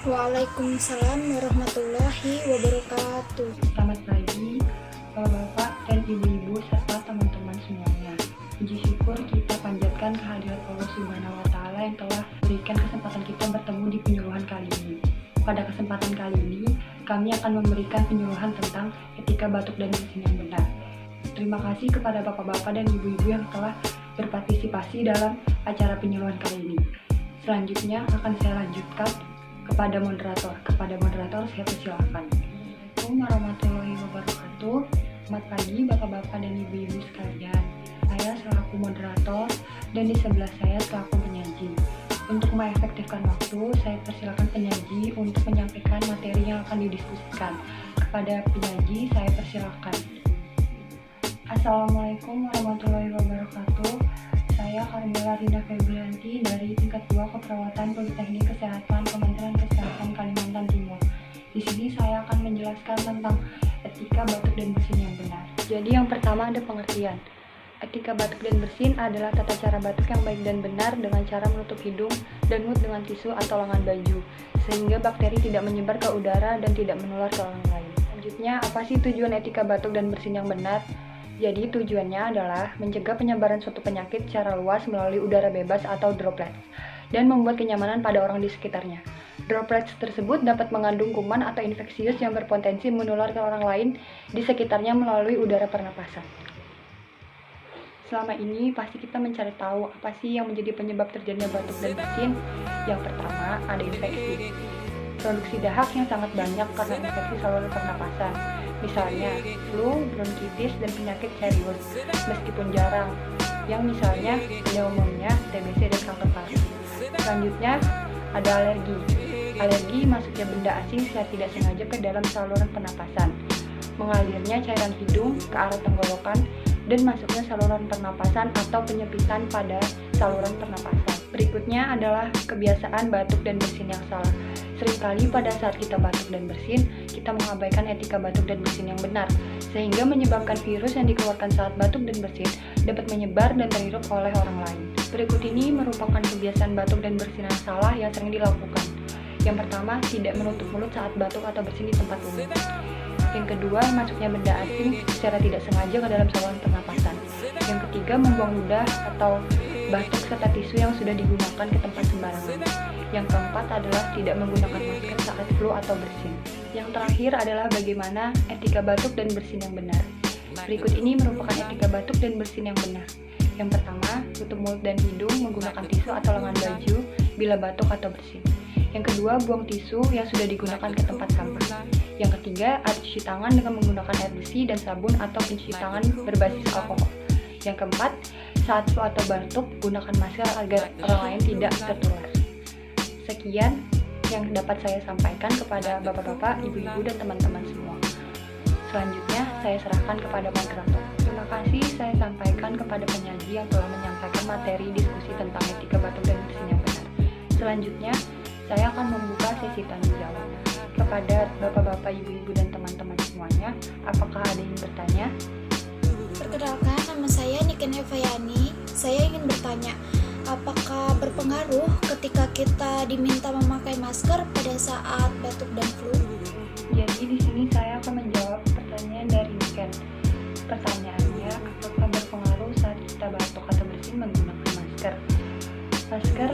Waalaikumsalam warahmatullahi wabarakatuh. Selamat pagi, Bapak dan Ibu-ibu serta teman-teman semuanya. Puji syukur kita panjatkan kehadirat Allah Subhanahu wa Ta'ala yang telah berikan kesempatan kita bertemu di penyuluhan kali ini. Pada kesempatan kali ini, kami akan memberikan penyuluhan tentang etika batuk dan bersin yang benar. Terima kasih kepada Bapak-bapak dan Ibu-ibu yang telah berpartisipasi dalam acara penyuluhan kali ini. Selanjutnya akan saya lanjutkan kepada moderator. Saya persilakan. Assalamualaikum warahmatullahi wabarakatuh. Selamat pagi Bapak-bapak dan Ibu-ibu sekalian. Saya selaku moderator dan di sebelah saya selaku penyaji. Untuk mengefektifkan waktu, saya persilakan penyaji untuk menyampaikan materi yang akan didiskusikan. Kepada penyaji, saya persilakan. Assalamualaikum warahmatullahi wabarakatuh. Saya Carmela Rina Febrianti dari tingkat 2 Keperawatan Politeknik Kesehatan Kementerian Kesehatan Kalimantan Timur. Di sini saya akan menjelaskan tentang etika batuk dan bersin yang benar. Jadi yang pertama ada pengertian. Etika batuk dan bersin adalah tata cara batuk yang baik dan benar dengan cara menutup hidung dan mulut dengan tisu atau lengan baju, sehingga bakteri tidak menyebar ke udara dan tidak menular ke orang lain. Selanjutnya, apa sih tujuan etika batuk dan bersin yang benar? Jadi tujuannya adalah mencegah penyebaran suatu penyakit secara luas melalui udara bebas atau droplets dan membuat kenyamanan pada orang di sekitarnya. Droplets tersebut dapat mengandung kuman atau infeksius yang berpotensi menular ke orang lain di sekitarnya melalui udara pernapasan. Selama ini pasti kita mencari tahu apa sih yang menjadi penyebab terjadinya batuk dan bersin. Yang pertama ada infeksi. Produksi dahak yang sangat banyak karena infeksi saluran pernapasan. Misalnya flu, bronkitis, dan penyakit serius, meskipun jarang, yang misalnya pneumonia, TBC, dan kanker paru. Selanjutnya, ada alergi. Alergi masuknya benda asing secara tidak sengaja ke dalam saluran pernapasan, mengalirnya cairan hidung ke arah tenggorokan, dan masuknya saluran pernapasan atau penyempitan pada saluran pernapasan. Berikutnya adalah kebiasaan batuk dan bersin yang salah. Seringkali pada saat kita batuk dan bersin, kita mengabaikan etika batuk dan bersin yang benar, sehingga menyebabkan virus yang dikeluarkan saat batuk dan bersin dapat menyebar dan terhirup oleh orang lain. Berikut ini merupakan kebiasaan batuk dan bersin yang salah yang sering dilakukan. Yang pertama, tidak menutup mulut saat batuk atau bersin di tempat umum. Yang kedua, masuknya benda asing secara tidak sengaja ke dalam saluran pernapasan. Yang ketiga, membuang ludah atau batuk serta tisu yang sudah digunakan ke tempat sembarangan. Yang keempat adalah tidak menggunakan masker saat flu atau bersin. Yang terakhir adalah bagaimana etika batuk dan bersin yang benar. Berikut ini merupakan etika batuk dan bersin yang benar. Yang pertama, tutup mulut dan hidung menggunakan tisu atau lengan baju bila batuk atau bersin. Yang kedua, buang tisu yang sudah digunakan ke tempat sampah. Yang ketiga, cuci tangan dengan menggunakan air bersih dan sabun atau pencuci tangan berbasis alkohol. Yang keempat, saat flu atau batuk, gunakan masker agar orang lain tidak tertular. Sekian yang dapat saya sampaikan kepada bapak-bapak, ibu-ibu, dan teman-teman semua. Selanjutnya, saya serahkan kepada moderator. Terima kasih saya sampaikan kepada penyaji yang telah menyampaikan materi diskusi tentang etika batuk dan bersin yang benar. Selanjutnya, saya akan membuka sesi tanya jawab. Kepada bapak-bapak, ibu-ibu, dan teman-teman semuanya, apakah ada yang bertanya? Perkenalkan, nama saya Niken Evayani. Saya ingin bertanya, apakah berpengaruh ketika kita diminta memakai masker pada saat batuk dan flu? Jadi di sini saya akan menjawab pertanyaan dari Niken. Pertanyaannya, apakah berpengaruh saat kita batuk atau bersin menggunakan masker? Masker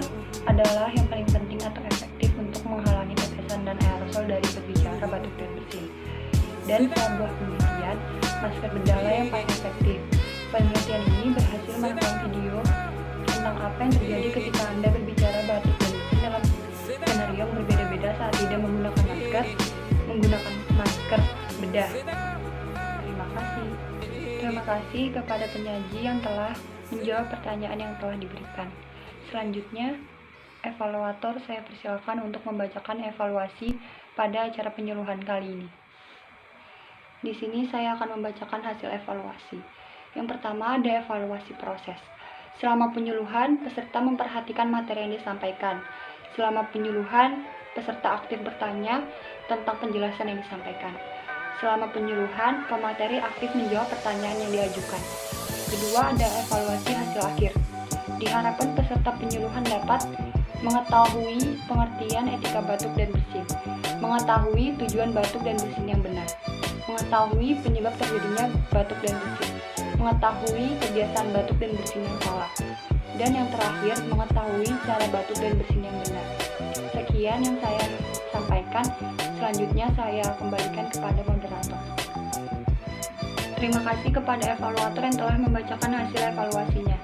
adalah yang paling penting atau efektif untuk menghalangi tetesan dan aerosol dari berbicara batuk dan bersin. Dan sebuah penelitian, masker bedah yang paling efektif. Penelitian ini berhasil merekam video tentang apa yang terjadi ketika Anda berbicara batuk dan bersin dalam skenario yang berbeda-beda saat tidak menggunakan masker bedah. Terima kasih kepada penyaji yang telah menjawab pertanyaan yang telah diberikan. Selanjutnya, evaluator saya persilakan untuk membacakan evaluasi pada acara penyuluhan kali ini. Di sini saya akan membacakan hasil evaluasi. Yang pertama ada evaluasi proses. Selama penyuluhan, peserta memperhatikan materi yang disampaikan. Selama penyuluhan, peserta aktif bertanya tentang penjelasan yang disampaikan. Selama penyuluhan, pemateri aktif menjawab pertanyaan yang diajukan. Kedua ada evaluasi hasil akhir. Diharapkan peserta penyuluhan dapat Mengetahui pengertian etika batuk dan bersin. Mengetahui tujuan batuk dan bersin yang benar. Mengetahui penyebab terjadinya batuk dan bersin. Mengetahui kebiasaan batuk dan bersin yang salah. Dan yang terakhir, mengetahui cara batuk dan bersin yang benar. Sekian yang saya sampaikan. Selanjutnya saya kembalikan kepada moderator. Terima kasih kepada evaluator yang telah membacakan hasil evaluasinya.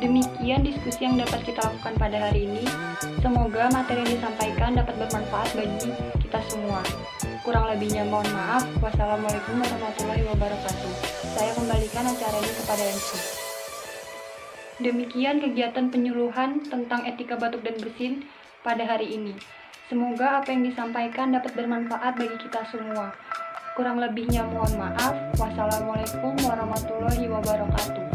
Demikian diskusi yang dapat kita lakukan pada hari ini. Semoga materi yang disampaikan dapat bermanfaat bagi kita semua. Kurang lebihnya mohon maaf. Wassalamualaikum warahmatullahi wabarakatuh. Saya kembalikan acara ini kepada MC. Demikian kegiatan penyuluhan tentang etika batuk dan bersin pada hari ini. Semoga apa yang disampaikan dapat bermanfaat bagi kita semua. Kurang lebihnya mohon maaf. Wassalamualaikum warahmatullahi wabarakatuh.